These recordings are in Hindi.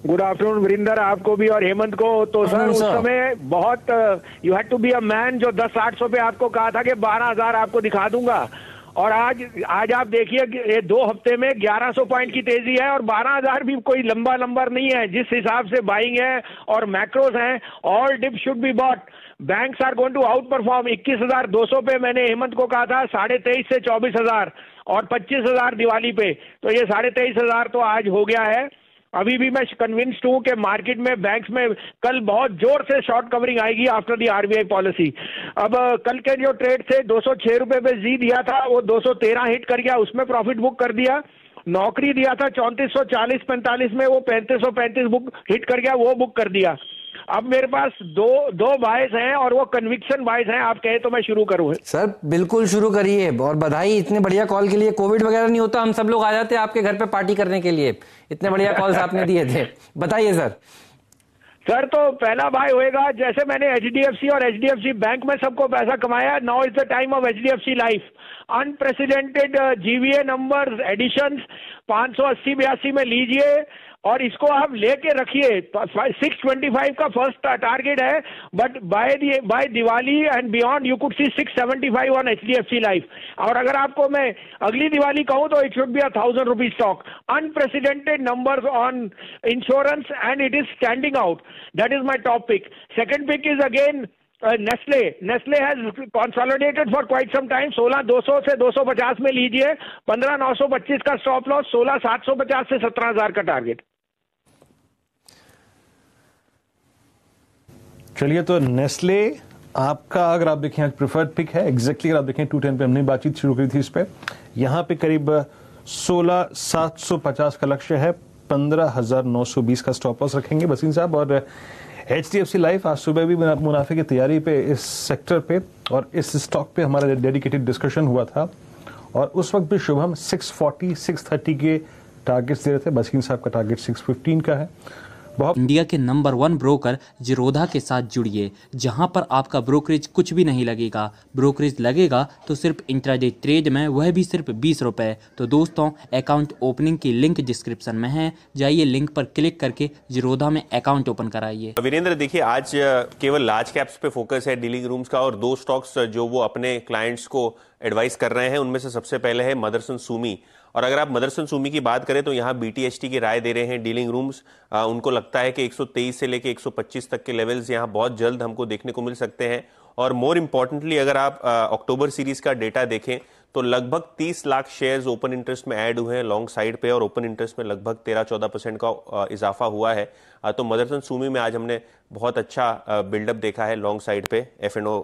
गुड आफ्टरनून वरिंदर, आपको भी और हेमंत को। तो सर उस समय बहुत you had to be a man जो 10-800 पे आपको कहा था कि 12,000 आपको दिखा दूंगा, और आज आप देखिए कि ये 2 हफ्ते में 1100 पॉइंट की तेजी है और 12,000 भी कोई लंबा नंबर नहीं है। जिस हिसाब से बाइंग है और मैक्रोस हैं, all dip should be bought. Banks are going to outperform. 21,200 पे मैंने हेमंत को कहा था, 23,500 से 24,000 और 25,000 दिवाली पे, तो ये 23,500 तो आज हो गया है। अभी भी मैं कन्विंस्ड हूं कि मार्केट में बैंक्स में कल बहुत जोर से शॉर्ट कवरिंग आएगी आफ्टर दी आरबीआई पॉलिसी। अब कल के जो ट्रेड थे 206 रुपए पे जी दिया था, वो 213 हिट कर गया, उसमें प्रॉफिट बुक कर दिया। नौकरी दिया था 3440-45 में, वो 3535 बुक हिट कर गया, वो बुक कर दिया। अब मेरे पास दो बायस हैं और वो कन्विक्शन बायस हैं। आप कहे तो मैं शुरू करूं? सर बिल्कुल शुरू करिए, और बधाई इतने बढ़िया कॉल के लिए। कोविड वगैरह नहीं होता, हम सब लोग आ जाते आपके घर पे पार्टी करने के लिए। इतने बढ़िया कॉल्स आपने दिए थे, बताइए सर। सर तो पहला बाय होएगा, जैसे मैंने एचडीएफसी और एचडीएफसी बैंक में सबको पैसा कमाया, now is the time of HDFC Life. Unprecedented GVA numbers additions 580-82 में लीजिए और इसको आप लेके रखिए। 625 का फर्स्ट टारगेट है, but by Diwali and beyond you could see 675 on HDFC Life. और अगर आपको मैं अगली दिवाली कहूं तो it should be 1,000 rupees stock. Unprecedented numbers on insurance and it is standing out. That is my top pick. Second pick is again Nestle has consolidated for quite some time। 16,200 से 250 में लीजिए, 15,925 का स्टॉप लॉस, 16,750 से 17,000 का टारगेट। चलिए, तो नेस्ले आपका अगर आप देखें आज प्रिफर्ड पिक है। एग्जैक्टली अगर आप देखें 210 पे हमने बातचीत शुरू की थी इस पे। यहाँ पे करीब 16,750 का लक्ष्य है, 15,920 का स्टॉप लॉस रखेंगे वसीम साहब। और एचडीएफसी लाइफ आज सुबह भी मुनाफे की तैयारी पे इस सेक्टर पे और इस स्टॉक पे हमारा डेडिकेटेड डिस्कशन हुआ था, और उस वक्त भी शुभम 640-630 के टारगेट्स दे रहे थे। वसीम साहब का टारगेट 615 का है। इंडिया के नंबर 1 ब्रोकर जीरोधा के साथ जुड़िए, जहां पर आपका ब्रोकरेज कुछ भी नहीं लगेगा। ब्रोकरेज लगेगा तो सिर्फ इंट्राडे ट्रेड में, वह भी सिर्फ 20 रुपए। तो दोस्तों, अकाउंट ओपनिंग की लिंक डिस्क्रिप्शन में है, जाइए लिंक पर क्लिक करके जीरोधा में अकाउंट ओपन कराइए। वीरेंद्र, देखिए आज केवल लार्ज कैप्स पे फोकस है डीलिंग रूम्स का, और 2 स्टॉक्स जो वो अपने क्लाइंट्स को एडवाइस कर रहे हैं उनमें से सबसे पहले है मदरसन सुमी। और अगर आप मदरसन सुमी की बात करें तो यहाँ बीटीएचटी की राय दे रहे हैं डीलिंग रूम्स। उनको लगता है कि 123 से लेके 125 तक के लेवल्स यहाँ बहुत जल्द हमको देखने को मिल सकते हैं। और मोर इंपॉर्टेंटली अगर आप अक्टूबर सीरीज का डेटा देखें तो लगभग 30 लाख शेयर्स ओपन इंटरेस्ट में ऐड हुए हैं लॉन्ग साइड पे, और ओपन इंटरेस्ट में लगभग 13-14% का इजाफा हुआ है। तो मदरसन सुमी में आज हमने बहुत अच्छा बिल्डअप देखा है लॉन्ग साइड पे F&O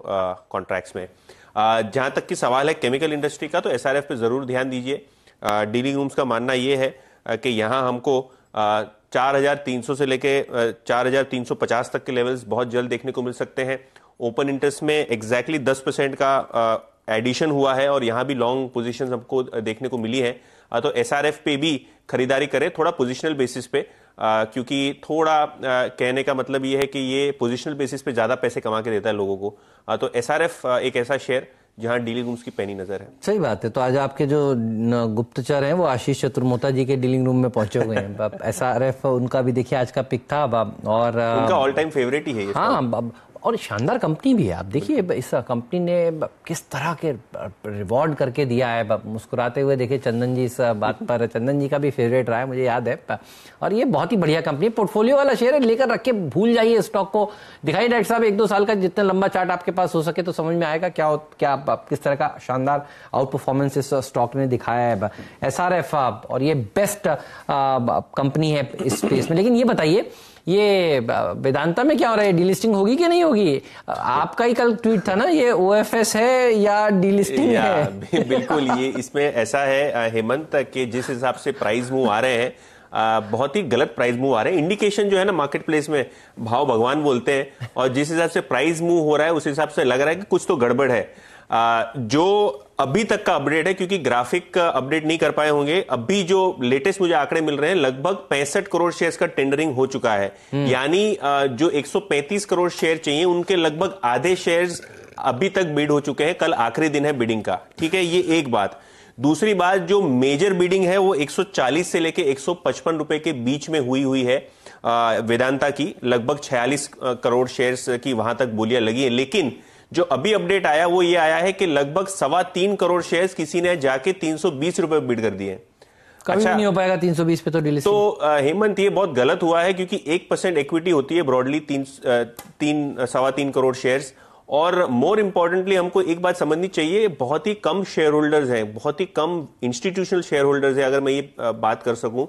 कॉन्ट्रैक्ट्स में। जहां तक की सवाल है केमिकल इंडस्ट्री का, तो एसआरएफ पे जरूर ध्यान दीजिए। डीलिंग रूम्स का मानना यह है कि यहां हमको 4,300 से लेके 4,350 तक के लेवल्स बहुत जल्द देखने को मिल सकते हैं। ओपन इंटरेस्ट में एग्जैक्टली 10% का एडिशन हुआ है और यहां भी लॉन्ग पोजीशंस हमको देखने को मिली है। तो एसआरएफ पे भी खरीदारी करें थोड़ा पोजिशनल बेसिस पे, क्योंकि थोड़ा कहने का मतलब ये है कि ये पोजिशनल बेसिस पे ज्यादा पैसे कमा के देता है लोगों को। तो एसआरएफ एक ऐसा शेयर जहां डीलिंग रूम्स की पैनी नजर है। सही बात है। तो आज आपके जो गुप्तचर हैं वो आशीष चतुर्मोता जी के डीलिंग रूम में पहुंचे हुए हैं। एसआरएफ उनका भी देखिए आज का पिक था, और उनका ऑल टाइम फेवरेट ही है ये। हाँ, और शानदार कंपनी भी है। आप देखिए इस कंपनी ने किस तरह के रिवॉर्ड करके दिया है। मुस्कुराते हुए देखिए चंदन जी इस बात पर, चंदन जी का भी फेवरेट रहा है मुझे याद है। और ये बहुत ही बढ़िया कंपनी, पोर्टफोलियो वाला शेयर है, लेकर रख के भूल जाइए स्टॉक को। दिखाइए डॉक्टर साहब 1-2 साल का जितना लंबा चार्ट आपके पास हो सके तो समझ में आएगा क्या किस तरह का शानदार आउट परफॉर्मेंस इस स्टॉक ने दिखाया है एसआरएफ। और ये बेस्ट कंपनी है इस स्पेस में। लेकिन ये बताइए, ये वेदांता में क्या हो रहा है? डीलिस्टिंग होगी कि नहीं होगी? आपका ही कल ट्वीट था ना, ये ओएफएस है या डीलिस्टिंग है? बिल्कुल, ये इसमें ऐसा है हेमंत कि जिस हिसाब से प्राइस मूव आ रहे हैं, बहुत ही गलत प्राइस मूव आ रहे हैं। इंडिकेशन जो है ना मार्केट प्लेस में, भाव भगवान बोलते हैं, और जिस हिसाब से प्राइस मूव हो रहा है उस हिसाब से लग रहा है कि कुछ तो गड़बड़ है। जो अभी तक का अपडेट है, क्योंकि ग्राफिक अपडेट नहीं कर पाए होंगे, अभी जो लेटेस्ट मुझे आंकड़े मिल रहे हैं लगभग 65 करोड़ शेयर्स का टेंडरिंग हो चुका है। यानी जो 135 करोड़ शेयर चाहिए उनके लगभग आधे शेयर्स अभी तक बिड हो चुके हैं। कल आखिरी दिन है बिडिंग का, ठीक है, ये एक बात। दूसरी बात, जो मेजर बीडिंग है वो 140 से लेके 155 रुपए के बीच में हुई है वेदांता की। लगभग 46 करोड़ शेयर्स की वहां तक बोलियां लगी है। लेकिन जो अभी अपडेट आया वो ये आया है कि लगभग 3.25 करोड़ शेयर्स किसी ने जाके 320 रुपए बिड कर दिए। कभी नहीं हो पाएगा 320 पे तो डीलिस्टिंग। तो हेमंत, ये बहुत गलत हुआ है क्योंकि 1% इक्विटी होती है ब्रॉडली 3.25 करोड़ शेयर्स। और मोर इंपॉर्टेंटली हमको एक बात समझनी चाहिए, बहुत ही कम शेयर होल्डर्स हैं, बहुत ही कम इंस्टीट्यूशनल शेयर होल्डर्स हैं, अगर मैं ये बात कर सकूं,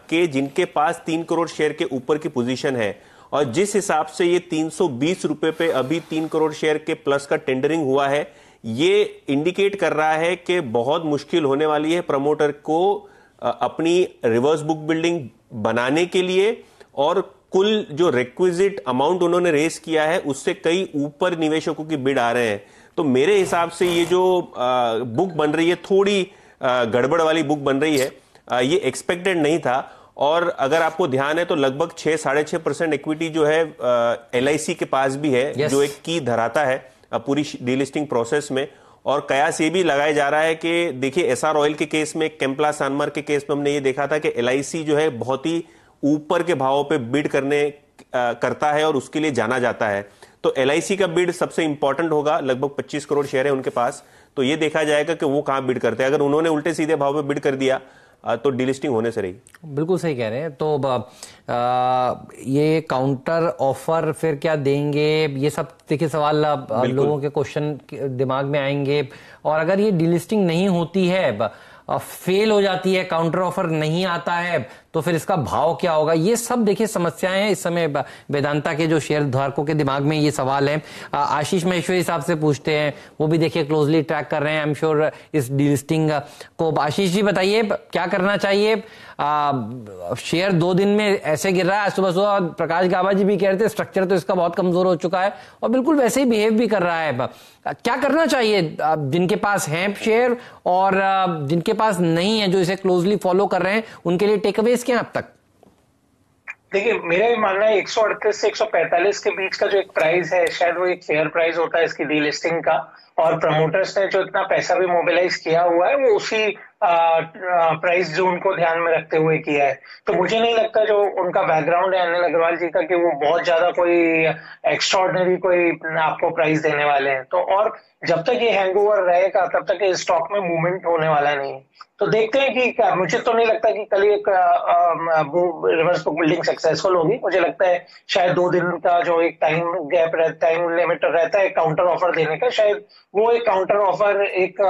कि जिनके पास 3 करोड़ शेयर के ऊपर की पोजीशन है। और जिस हिसाब से ये 320 रुपए पे अभी 3 करोड़ शेयर के प्लस का टेंडरिंग हुआ है, ये इंडिकेट कर रहा है कि बहुत मुश्किल होने वाली है प्रमोटर को अपनी रिवर्स बुक बिल्डिंग बनाने के लिए, और कुल जो रिक्विजिट अमाउंट उन्होंने रेस किया है उससे कई ऊपर निवेशकों की बिड आ रहे हैं। तो मेरे हिसाब से ये जो बुक बन रही है, थोड़ी गड़बड़ वाली बुक बन रही है, ये एक्सपेक्टेड नहीं था। और अगर आपको ध्यान है तो लगभग 6-6.5% इक्विटी जो है LIC के पास भी है, जो एक की धराता है पूरी डीलिस्टिंग प्रोसेस में। और कयास ये भी लगाया जा रहा है कि देखिए, SR ऑयल के केस में, केम्प्ला सानमार्क के केस में हमने ये देखा था कि LIC जो है बहुत ही ऊपर के भावों पे बिड करता है और उसके लिए जाना जाता है। तो LIC का बिड सबसे इंपॉर्टेंट होगा। लगभग 25 करोड़ शेयर है उनके पास, तो ये देखा जाएगा कि वो कहां बिड करते हैं। अगर उन्होंने उल्टे सीधे भाव पे बिड कर दिया तो डीलिस्टिंग होने से रही। बिल्कुल सही कह रहे हैं। तो ये काउंटर ऑफर फिर क्या देंगे, ये सब देखिए सवाल लोगों के क्वेश्चन दिमाग में आएंगे। और अगर ये डीलिस्टिंग नहीं होती है, फेल हो जाती है, काउंटर ऑफर नहीं आता है, तो फिर इसका भाव क्या होगा, ये सब देखिए समस्याएं हैं इस समय वेदांता के जो शेयर धारकों के दिमाग में ये सवाल है। आशीष महेश्वरी साहब से पूछते हैं, वो भी देखिए क्लोजली ट्रैक कर रहे हैं आई एम श्योर इस डीलिस्टिंग को। आशीष जी बताइए क्या करना चाहिए। शेयर 2 दिन में ऐसे गिर रहा है, आज सुबह सुबह प्रकाश गाबा जी भी कह रहे थे स्ट्रक्चर तो इसका बहुत कमजोर हो चुका है, और बिल्कुल वैसे ही बिहेव भी कर रहा है। क्या करना चाहिए जिनके पास हैं शेयर और जिनके पास नहीं है, जो इसे क्लोजली फॉलो कर रहे हैं, उनके लिए टेकअवेज क्या अब तक? देखिए, मेरा ये मानना है 138 से 145 के बीच का जो एक प्राइस है, शायद वो एक फेयर प्राइस होता है इसकी डीलिस्टिंग का। और प्रमोटर्स ने जो इतना पैसा भी मोबिलाइज किया हुआ है वो उसी प्राइस जोन को ध्यान में रखते हुए किया है। तो मुझे नहीं लगता जो उनका बैकग्राउंड है अनिल अग्रवाल जी का, कि वो बहुत ज्यादा कोई एक्स्ट्राऑर्डिनरी कोई आपको प्राइस देने वाले हैं। तो और जब तक ये हैंगओवर रहेगा तब तक इस स्टॉक में मूवमेंट होने वाला नहीं है। तो देखते हैं कि क्या, मुझे तो नहीं लगता कि कल एक रिवर्स बुक बिल्डिंग सक्सेसफुल होगी। मुझे लगता है शायद 2 दिन का जो एक टाइम गैप रहता है, टाइम लिमिट रहता है काउंटर ऑफर देने का, शायद वो एक काउंटर ऑफर एक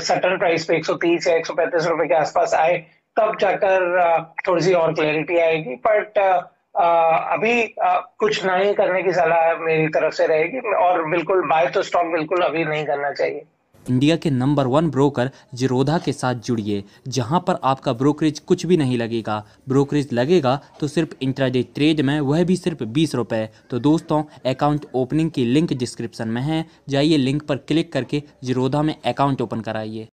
सर्टेन प्राइस पे 130 या 135 रुपए के आसपास आए, तब जाकर थोड़ी सी और क्लैरिटी आएगी। बट अभी कुछ नहीं करने की सलाह मेरी तरफ से रहेगी, और बिल्कुल बाय तो स्टॉक बिल्कुल अभी नहीं करना चाहिए। इंडिया के नंबर 1 ब्रोकर जिरोधा के साथ जुड़िए, जहां पर आपका ब्रोकरेज कुछ भी नहीं लगेगा। ब्रोकरेज लगेगा तो सिर्फ इंट्राडे ट्रेड में, वह भी सिर्फ 20 रुपए। तो दोस्तों, अकाउंट ओपनिंग की लिंक डिस्क्रिप्शन में है, जाइए लिंक पर क्लिक करके जिरोधा में अकाउंट ओपन कराइए।